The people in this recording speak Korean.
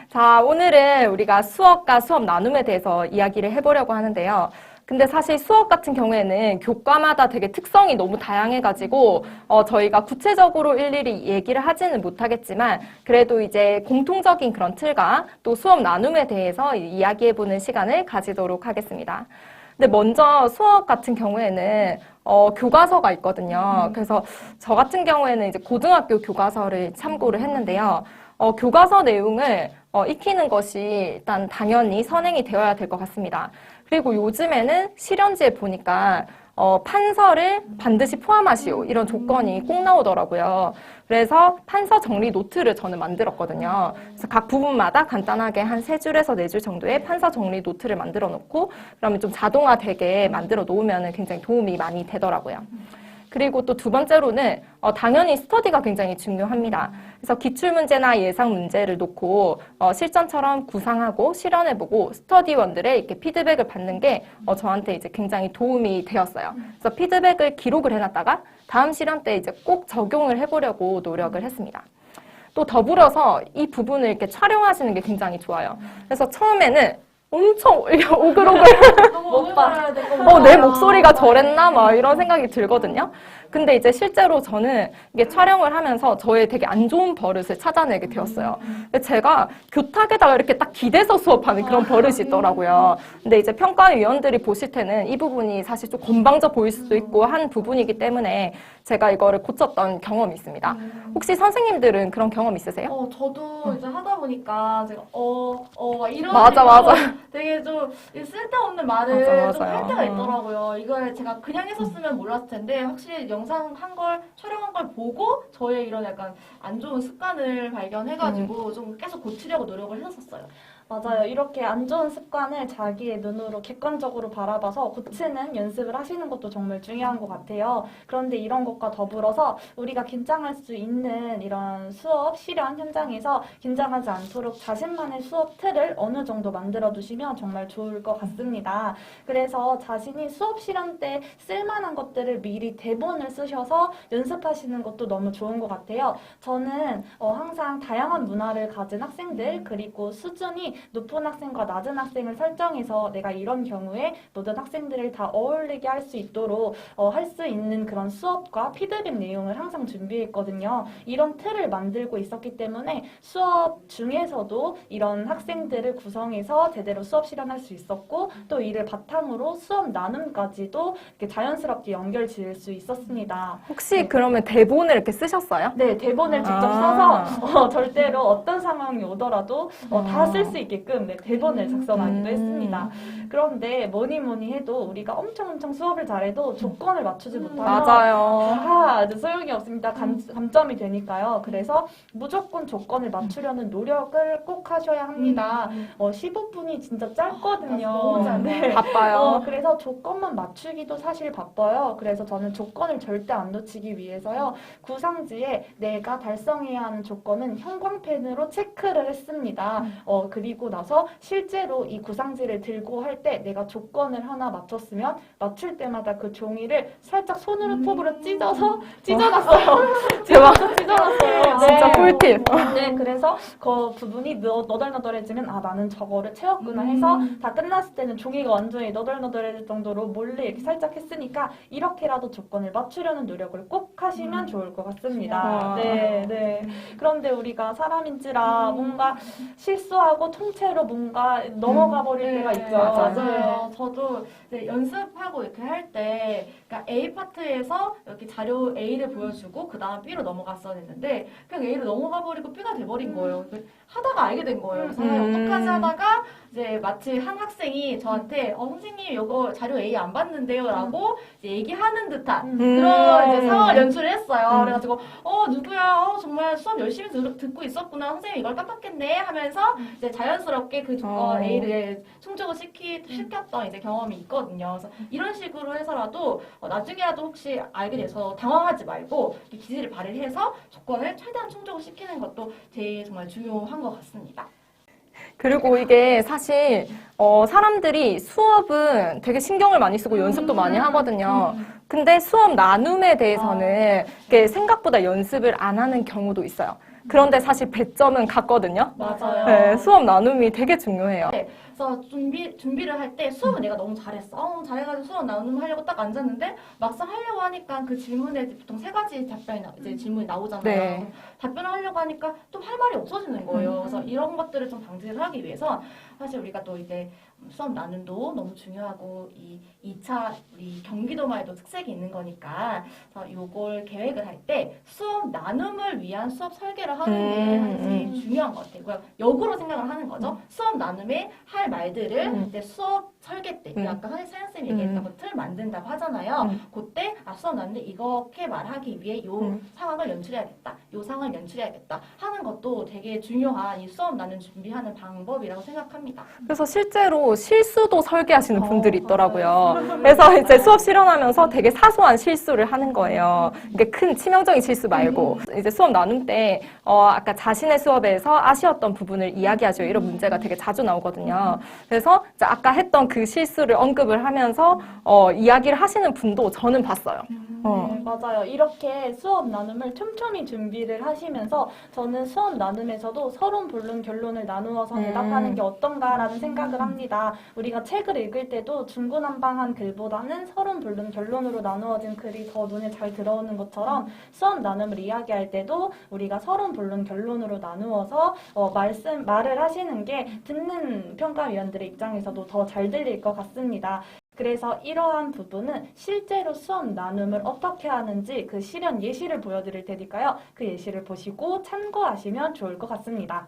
자, 오늘은 우리가 수업과 수업 나눔에 대해서 이야기를 해보려고 하는데요. 근데 사실 수업 같은 경우에는 교과마다 되게 특성이 너무 다양해가지고 저희가 구체적으로 일일이 얘기를 하지는 못하겠지만 그래도 이제 공통적인 그런 틀과 또 수업 나눔에 대해서 이야기해보는 시간을 가지도록 하겠습니다. 근데 먼저 수업 같은 경우에는 교과서가 있거든요. 그래서 저 같은 경우에는 이제 고등학교 교과서를 참고를 했는데요. 교과서 내용을 익히는 것이 일단 당연히 선행이 되어야 될 것 같습니다. 그리고 요즘에는 실현지에 보니까 판서를 반드시 포함하시오 이런 조건이 꼭 나오더라고요. 그래서 판서 정리 노트를 저는 만들었거든요. 그래서 각 부분마다 간단하게 한 3줄에서 4줄 정도의 판서 정리 노트를 만들어 놓고 그러면 좀 자동화되게 만들어 놓으면 굉장히 도움이 많이 되더라고요. 그리고 또 두 번째로는 당연히 스터디가 굉장히 중요합니다. 그래서 기출문제나 예상 문제를 놓고 실전처럼 구상하고 실현해보고 스터디원들의 이렇게 피드백을 받는 게 저한테 이제 굉장히 도움이 되었어요. 그래서 피드백을 기록을 해놨다가 다음 실현 때 이제 꼭 적용을 해보려고 노력을 했습니다. 또 더불어서 이 부분을 이렇게 촬영하시는 게 굉장히 좋아요. 그래서 처음에는 엄청 오글오글 내 목소리가 저랬나? 막 이런 생각이 들거든요. 근데 이제 실제로 저는 이게 촬영을 하면서 저의 되게 안 좋은 버릇을 찾아내게 되었어요. 근데 제가 교탁에다가 이렇게 딱 기대서 수업하는 그런 버릇이 있더라고요. 근데 이제 평가위원들이 보실 때는 이 부분이 사실 좀 건방져 보일 수도 있고 한 부분이기 때문에 제가 이거를 고쳤던 경험이 있습니다. 혹시 선생님들은 그런 경험 있으세요? 저도 이제 하다 보니까 제가 이런 맞아. 되게 좀 쓸데없는 말을 좀 할 때가 있더라고요. 이걸 제가 그냥 했었으면 몰랐을 텐데 확실히 영상 촬영한 걸 보고 저의 이런 약간 안 좋은 습관을 발견해가지고 좀 계속 고치려고 노력을 했었어요. 맞아요. 이렇게 안 좋은 습관을 자기의 눈으로 객관적으로 바라봐서 고치는 연습을 하시는 것도 정말 중요한 것 같아요. 그런데 이런 것과 더불어서 우리가 긴장할 수 있는 이런 수업, 실현 현장에서 긴장하지 않도록 자신만의 수업 틀을 어느 정도 만들어 두시면 정말 좋을 것 같습니다. 그래서 자신이 수업 실현 때 쓸만한 것들을 미리 대본을 쓰셔서 연습하시는 것도 너무 좋은 것 같아요. 저는 항상 다양한 문화를 가진 학생들 그리고 수준이 높은 학생과 낮은 학생을 설정해서 내가 이런 경우에 모든 학생들을 다 어울리게 할 수 있도록 할 수 있는 그런 수업과 피드백 내용을 항상 준비했거든요. 이런 틀을 만들고 있었기 때문에 수업 중에서도 이런 학생들을 구성해서 제대로 수업 실현할 수 있었고 또 이를 바탕으로 수업 나눔까지도 이렇게 자연스럽게 연결 지을 수 있었습니다. 혹시 그러면 대본을 이렇게 쓰셨어요? 네, 대본을 직접 써서 절대로 어떤 상황이 오더라도 다 쓸 수 있게끔 대본을 작성하기도 했습니다. 그런데 뭐니 해도 우리가 엄청 수업을 잘해도 조건을 맞추지 못하면 맞아요. 소용이 없습니다. 감점이 되니까요. 그래서 무조건 조건을 맞추려는 노력을 꼭 하셔야 합니다. 15분이 진짜 짧거든요. 네. 바빠요. 그래서 조건만 맞추기도 사실 바빠요. 그래서 저는 조건을 절대 안 놓치기 위해서요. 구상지에 내가 달성해야 하는 조건은 형광펜으로 체크를 했습니다. 그리고 나서 실제로 이 구상지를 들고 할 때 내가 조건을 하나 맞췄으면 맞출 때마다 그 종이를 살짝 손으로 톱으로 찢어놨어요. 대박. 찢어놨어요. 진짜 꿀팁. 네, 그래서 그 부분이 너덜너덜해지면 나는 저거를 채웠구나 해서 다 끝났을 때는 종이가 완전히 너덜너덜해질 정도로 몰래 이렇게 살짝 했으니까 이렇게라도 조건을 맞추려는 노력을 꼭 하시면 좋을 것 같습니다. 네. 그런데 우리가 사람인지라 뭔가 실수하고 통째로 뭔가 넘어가 버릴 때가 있죠. 맞아요. 저도 이제 연습하고 이렇게 할 때, 그러니까 A 파트에서 이렇게 자료 A를 보여주고 그 다음 B로 넘어갔어야 했는데 그냥 A로 넘어가 버리고 B가 돼버린 거예요. 하다가 알게 된 거예요. 그래서 어떡하지 하다가 이제 마치 한 학생이 저한테 선생님 이거 자료 A 안 봤는데요 라고 이제 얘기하는 듯한 그런 이제 상황을 연출을 했어요. 그래가지고 누구야 정말 수업 열심히 듣고 있었구나 선생님 이걸 깜빡했네 하면서 이제 자연스럽게 그 조건 A를 충족을 시켰던 이제 경험이 있거든요. 그래서 이런 식으로 해서라도 나중에라도 혹시 알게 돼서 당황하지 말고 기지를 발휘해서 조건을 최대한 충족을 시키는 것도 제일 정말 중요한 것 같습니다. 그리고 이게 사실 사람들이 수업은 되게 신경을 많이 쓰고 연습도 많이 하거든요. 근데 수업 나눔에 대해서는 이게 생각보다 연습을 안 하는 경우도 있어요. 그런데 사실 배점은 같거든요. 맞아요. 네, 수업 나눔이 되게 중요해요. 그래서 준비를 할 때 수업은 내가 너무 잘했어. 잘해가지고 수업 나눔 하려고 딱 앉았는데 막상 하려고 하니까 그 질문에 보통 세 가지 답변이 이제 질문이 나오잖아요. 네. 답변을 하려고 하니까 좀 할 말이 없어지는 거예요. 그래서 이런 것들을 좀 방지를 하기 위해서 사실 우리가 또 이제 수업 나눔도 너무 중요하고 이 2차 우리 경기도말도 특색이 있는 거니까 그래서 요걸 계획을 할 때 수업 나눔을 위한 수업 설계를 하는 게 사실 제일 중요한 것 같아요. 역으로 생각을 하는 거죠. 수업 나눔에 할 말들을 이제 수업 설계 때 아까 사연쌤이 얘기했던 거 틀 만든다고 하잖아요. 그때 수업 나눔에 이렇게 말하기 위해 요 상황을 연출해야겠다. 요 상황을 연출해야겠다 하는 것도 되게 중요한 이 수업 나눔 준비하는 방법이라고 생각합니다. 그래서 실제로 실수도 설계하시는 분들이 있더라고요. 그래서 이제 수업 실현하면서 되게 사소한 실수를 하는 거예요. 이게 큰 치명적인 실수 말고 이제 수업 나눔 때 아까 자신의 수업에서 아쉬웠던 부분을 이야기하죠. 이런 문제가 되게 자주 나오거든요. 그래서 이제 아까 했던 그 실수를 언급을 하면서 이야기를 하시는 분도 저는 봤어요. 네, 맞아요. 이렇게 수업 나눔을 촘촘히 준비를 하시면서 저는 수업 나눔에서도 서론, 본론, 결론을 나누어서 대답하는 게 어떤가라는 생각을 합니다. 우리가 책을 읽을 때도 중구난방한 글보다는 서론, 본론, 결론으로 나누어진 글이 더 눈에 잘 들어오는 것처럼 수업 나눔을 이야기할 때도 우리가 서론, 본론, 결론으로 나누어서 말을 하시는 게 듣는 평가위원들의 입장에서도 더 잘 들릴 것 같습니다. 그래서 이러한 부분은 실제로 수업 나눔을 어떻게 하는지 그 실현 예시를 보여드릴 테니까요. 그 예시를 보시고 참고하시면 좋을 것 같습니다.